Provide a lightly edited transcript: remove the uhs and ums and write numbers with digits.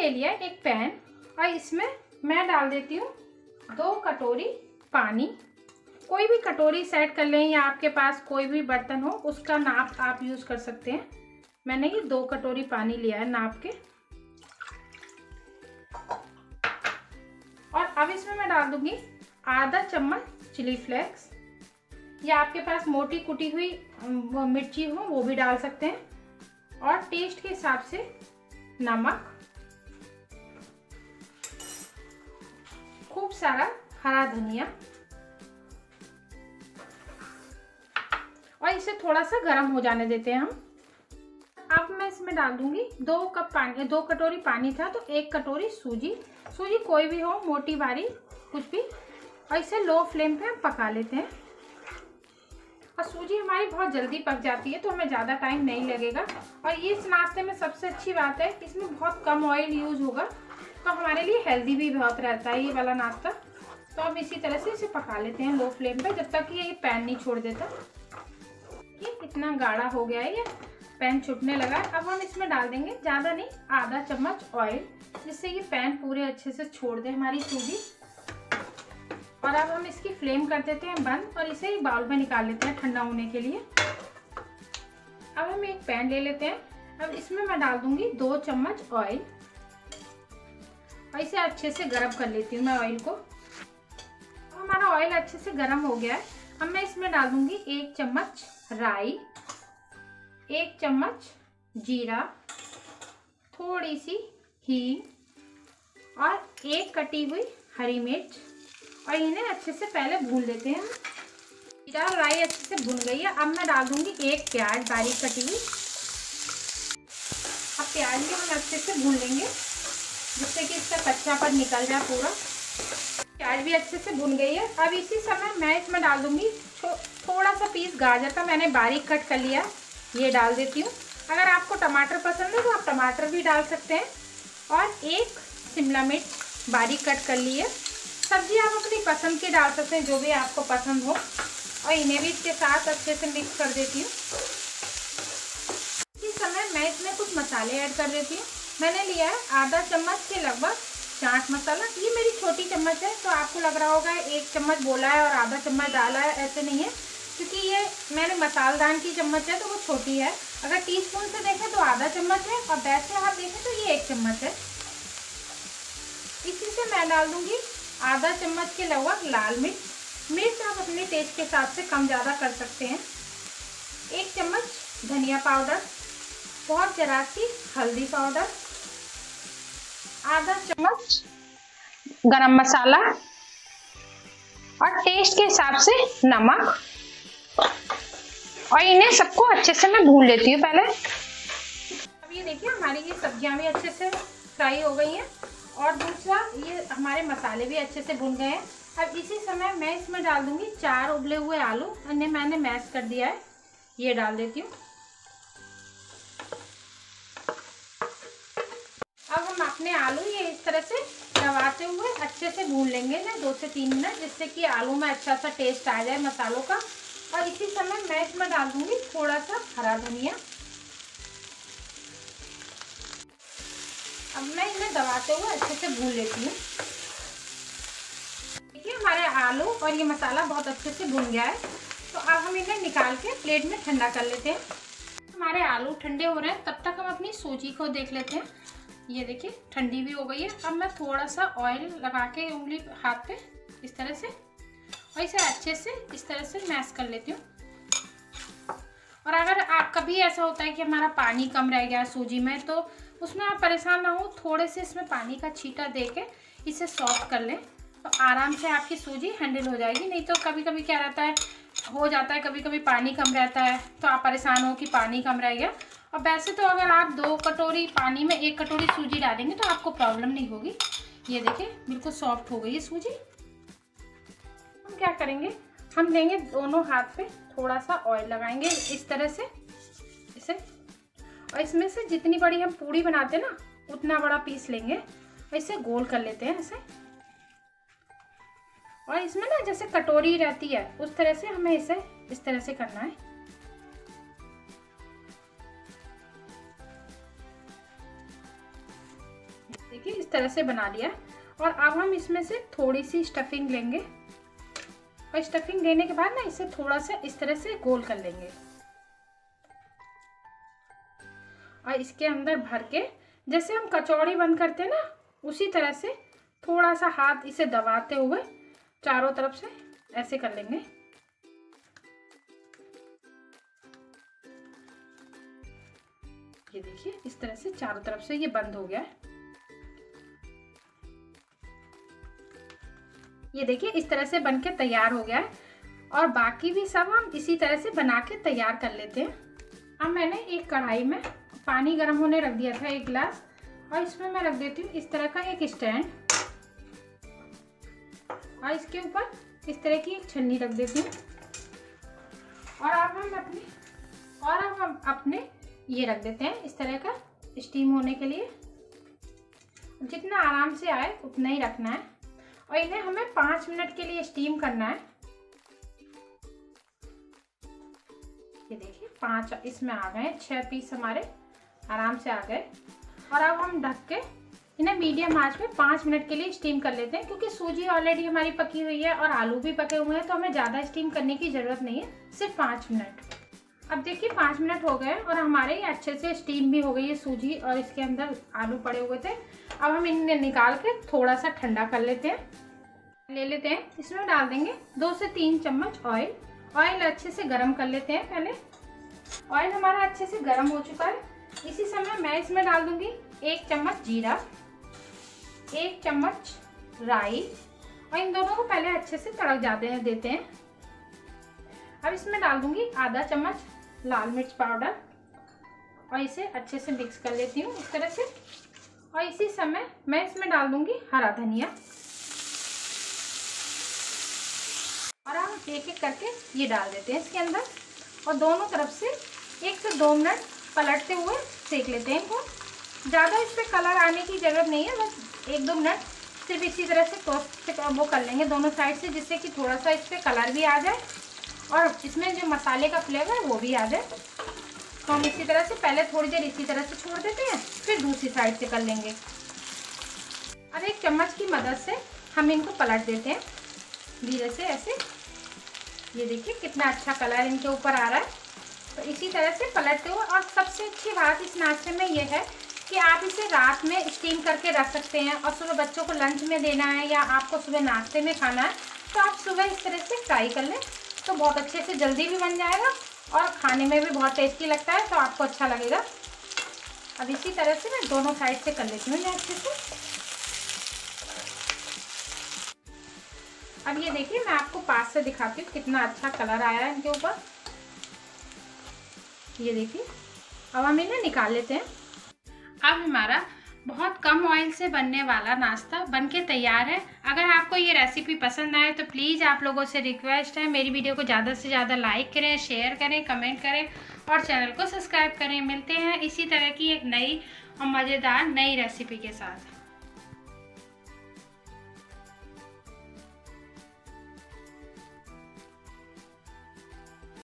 ले लिया एक पैन और इसमें मैं डाल देती हूँ 2 कटोरी पानी। कोई भी कटोरी सेट कर लें या आपके पास कोई भी बर्तन हो उसका नाप आप यूज़ कर सकते हैं। मैंने ये 2 कटोरी पानी लिया है नाप के। और अब इसमें मैं डाल दूंगी आधा चम्मच चिली फ्लेक्स, या आपके पास मोटी कुटी हुई मिर्ची हो वो भी डाल सकते हैं। और टेस्ट के हिसाब से नमक, खूब सारा हरा धनिया, और इसे थोड़ा सा गर्म हो जाने देते हैं हम। अब मैं इसमें डाल दूंगी 2 कप पानी, 2 कटोरी पानी था तो 1 कटोरी सूजी। सूजी कोई भी हो, मोटी बारीक कुछ भी, और इसे लो फ्लेम पे हम पका लेते हैं। और सूजी हमारी बहुत जल्दी पक जाती है तो हमें ज़्यादा टाइम नहीं लगेगा। और ये इस नाश्ते में सबसे अच्छी बात है इसमें बहुत कम ऑयल यूज़ होगा, तो हमारे लिए हेल्दी भी बहुत रहता है ये वाला नाश्ता। तो अब इसी तरह से इसे पका लेते हैं लो फ्लेम पे जब तक कि ये पैन नहीं छोड़ देता। ये कितना गाढ़ा हो गया है, ये पैन छूटने लगा। अब हम इसमें डाल देंगे ज़्यादा नहीं, आधा चम्मच ऑयल, जिससे ये पैन पूरे अच्छे से छोड़ दे हमारी सूजी। और अब हम इसकी फ्लेम कर देते हैं बंद और इसे एक बाउल में निकाल लेते हैं ठंडा होने के लिए। अब हम एक पैन ले लेते हैं। अब इसमें मैं डाल दूंगी 2 चम्मच ऑयल और इसे अच्छे से गर्म कर लेती हूँ मैं ऑयल को। हमारा ऑयल अच्छे से गर्म हो गया है। अब मैं इसमें डाल दूंगी 1 चम्मच राई, 1 चम्मच जीरा, थोड़ी सी हींग और 1 कटी हुई हरी मिर्च, और इन्हें अच्छे से पहले भून लेते हैं। जीरा और राई अच्छे से भून गई है। अब मैं डाल दूंगी 1 प्याज बारीक कटी हुई। अब प्याज भी हम अच्छे से भून लेंगे जिससे कि इसका कच्चापन निकल जाए पूरा। प्याज भी अच्छे से भून गई है। अब इसी समय मैं इसमें डाल दूंगी थोड़ा सा पीस गाजर का, मैंने बारीक कट कर लिया, ये डाल देती हूँ। अगर आपको टमाटर पसंद है तो आप टमाटर भी डाल सकते हैं। और 1 शिमला मिर्च बारीक कट कर ली है। सब्जी आप अपनी पसंद की डाल सकते हैं, जो भी आपको पसंद हो। और इन्हें भी इसके साथ अच्छे से मिक्स कर देती हूँ। इसी समय मैं इसमें कुछ मसाले ऐड कर देती हूँ। मैंने लिया है आधा चम्मच के लगभग चाट मसाला। ये मेरी छोटी चम्मच है तो आपको लग रहा होगा 1 चम्मच बोला है और आधा चम्मच डाला है, ऐसे नहीं है, क्योंकि ये मैंने मसालदान की चम्मच है तो वो छोटी है। अगर टीस्पून से देखें तो आधा चम्मच है और वैसे आप देखें तो ये 1 चम्मच है। इसी से मैं डाल दूंगी आधा चम्मच के लगभग लाल मिर्च। मिर्च आप अपने टेस्ट के हिसाब से कम ज़्यादा कर सकते हैं। 1 चम्मच धनिया पाउडर, बहुत जरा सी हल्दी पाउडर, आधा चम्मच गरम मसाला और टेस्ट के हिसाब से नमक। और इन्हें सबको अच्छे से मैं भून लेती हूँ पहले। अब ये देखिए हमारी ये सब्जियां भी अच्छे से फ्राई हो गई हैं और दूसरा ये हमारे मसाले भी अच्छे से भुन गए हैं। अब इसी समय मैं इसमें डाल दूंगी 4 उबले हुए आलू, इन्हें मैंने मैश कर दिया है, ये डाल देती हूँ। अब हम अपने आलू ये इस तरह से दबाते हुए अच्छे से भून लेंगे ना 2 से 3 मिनट, जिससे कि आलू में अच्छा सा टेस्ट आ जाए मसालों का। और इसी समय मैं इसमें डाल दूंगी थोड़ा सा हरा धनिया। अब मैं इन्हें दबाते हुए अच्छे से भून लेती हूँ। देखिए हमारे आलू और ये मसाला बहुत अच्छे से भुन गया है। तो अब हम इन्हें निकाल के प्लेट में ठंडा कर लेते हैं। हमारे आलू ठंडे हो रहे हैं, तब तक हम अपनी सूजी को देख लेते हैं। ये देखिए ठंडी भी हो गई है। अब मैं थोड़ा सा ऑयल लगा के उंगली हाथ पे इस तरह से, और इसे अच्छे से इस तरह से मैश कर लेती हूँ। और अगर आप कभी ऐसा होता है कि हमारा पानी कम रह गया सूजी में, तो उसमें आप परेशान ना हो, थोड़े से इसमें पानी का छींटा देके इसे सॉफ्ट कर लें तो आराम से आपकी सूजी हैंडल हो जाएगी। नहीं तो कभी कभी क्या रहता है, हो जाता है कभी कभी पानी कम रहता है तो आप परेशान हो कि पानी कम रह गया। और वैसे तो अगर आप 2 कटोरी पानी में 1 कटोरी सूजी डालेंगे तो आपको प्रॉब्लम नहीं होगी। ये देखिए बिल्कुल सॉफ्ट हो गई है सूजी। हम क्या करेंगे, हम लेंगे दोनों हाथ पे थोड़ा सा ऑयल लगाएंगे इस तरह से इसे, और इसमें से जितनी बड़ी हम पूड़ी बनाते हैं ना उतना बड़ा पीस लेंगे और इसे गोल कर लेते हैं ऐसे। और इसमें ना जैसे कटोरी रहती है उस तरह से हमें इसे इस तरह से करना है। देखिए इस तरह से बना लिया। और अब हम इसमें से थोड़ी सी स्टफिंग लेंगे और स्टफिंग लेने के बाद ना इसे थोड़ा सा इस तरह से गोल कर लेंगे और इसके अंदर भर के जैसे हम कचौड़ी बंद करते हैं ना उसी तरह से थोड़ा सा हाथ इसे दबाते हुए चारों तरफ से ऐसे कर लेंगे। ये देखिए इस तरह से चारों तरफ से ये बंद हो गया है। ये देखिए इस तरह से बनके तैयार हो गया है और बाकी भी सब हम इसी तरह से बना के तैयार कर लेते हैं। अब मैंने एक कढ़ाई में पानी गर्म होने रख दिया था 1 गिलास और इसमें मैं रख देती हूँ इस तरह का एक स्टैंड और इसके ऊपर इस तरह की एक छन्नी रख देती हूँ। और अब हम अपने ये रख देते हैं इस तरह का स्टीम होने के लिए। जितना आराम से आए उतना ही रखना है और इन्हें हमें 5 मिनट के लिए स्टीम करना है। ये देखिए 5 इसमें आ गए, 6 पीस हमारे आराम से आ गए। और अब हम ढक के इन्हें मीडियम आंच पे 5 मिनट के लिए स्टीम कर लेते हैं क्योंकि सूजी ऑलरेडी हमारी पकी हुई है और आलू भी पके हुए हैं तो हमें ज़्यादा स्टीम करने की ज़रूरत नहीं है, सिर्फ 5 मिनट। अब देखिए 5 मिनट हो गए और हमारे ये अच्छे से स्टीम भी हो गई है सूजी और इसके अंदर आलू पड़े हुए थे। अब हम इन्हें निकाल के थोड़ा सा ठंडा कर लेते हैं, ले लेते हैं। इसमें डाल देंगे 2 से 3 चम्मच ऑयल। ऑयल अच्छे से गर्म कर लेते हैं। पहले ऑयल हमारा अच्छे से गर्म हो चुका है। इसी समय मैं इसमें डाल दूंगी 1 चम्मच जीरा, 1 चम्मच राई और इन दोनों को पहले अच्छे से तड़क देते हैं। अब इसमें डाल दूंगी आधा चम्मच लाल मिर्च पाउडर और इसे अच्छे से मिक्स कर लेती हूँ इस तरह से। और इसी समय मैं इसमें डाल दूंगी हरा धनिया और हम एक एक करके ये डाल देते हैं इसके अंदर और दोनों तरफ से 1 से 2 मिनट पलटते हुए सेक लेते हैं इनको। ज़्यादा इस पर कलर आने की ज़रूरत नहीं है, बस 1-2 मिनट सिर्फ इसी तरह से टोस्ट वो कर लेंगे दोनों साइड से, जिससे कि थोड़ा सा इस पर कलर भी आ जाए और इसमें जो मसाले का फ्लेवर वो भी आ जाए। तो हम इसी तरह से पहले थोड़ी देर इसी तरह से छोड़ देते हैं, फिर दूसरी साइड से कर लेंगे। अब 1 चम्मच की मदद से हम इनको पलट देते हैं धीरे से ऐसे। ये देखिए कितना अच्छा कलर इनके ऊपर आ रहा है। तो इसी तरह से पलटते हुए, और सबसे अच्छी बात इस नाश्ते में ये है कि आप इसे रात में स्टीम करके रख सकते हैं और सुबह बच्चों को लंच में देना है या आपको सुबह नाश्ते में खाना है तो आप सुबह इस तरह से ट्राई कर लें, तो बहुत अच्छे से जल्दी भी बन जाएगा और खाने में भी बहुत टेस्टी लगता है, तो आपको अच्छा लगेगा। अब इसी तरह से मैं दोनों साइड से कर लेती हूँ अच्छे से। अब ये देखिए मैं आपको पास से दिखाती हूँ कितना अच्छा कलर आया है इनके ऊपर। ये देखिए अब हम इन्हें निकाल लेते हैं। अब हमारा बहुत कम ऑयल से बनने वाला नाश्ता बनके तैयार है। अगर आपको ये रेसिपी पसंद आए तो प्लीज़ आप लोगों से रिक्वेस्ट है मेरी वीडियो को ज़्यादा से ज़्यादा लाइक करें, शेयर करें, कमेंट करें और चैनल को सब्सक्राइब करें। मिलते हैं इसी तरह की एक नई और मज़ेदार नई रेसिपी के साथ।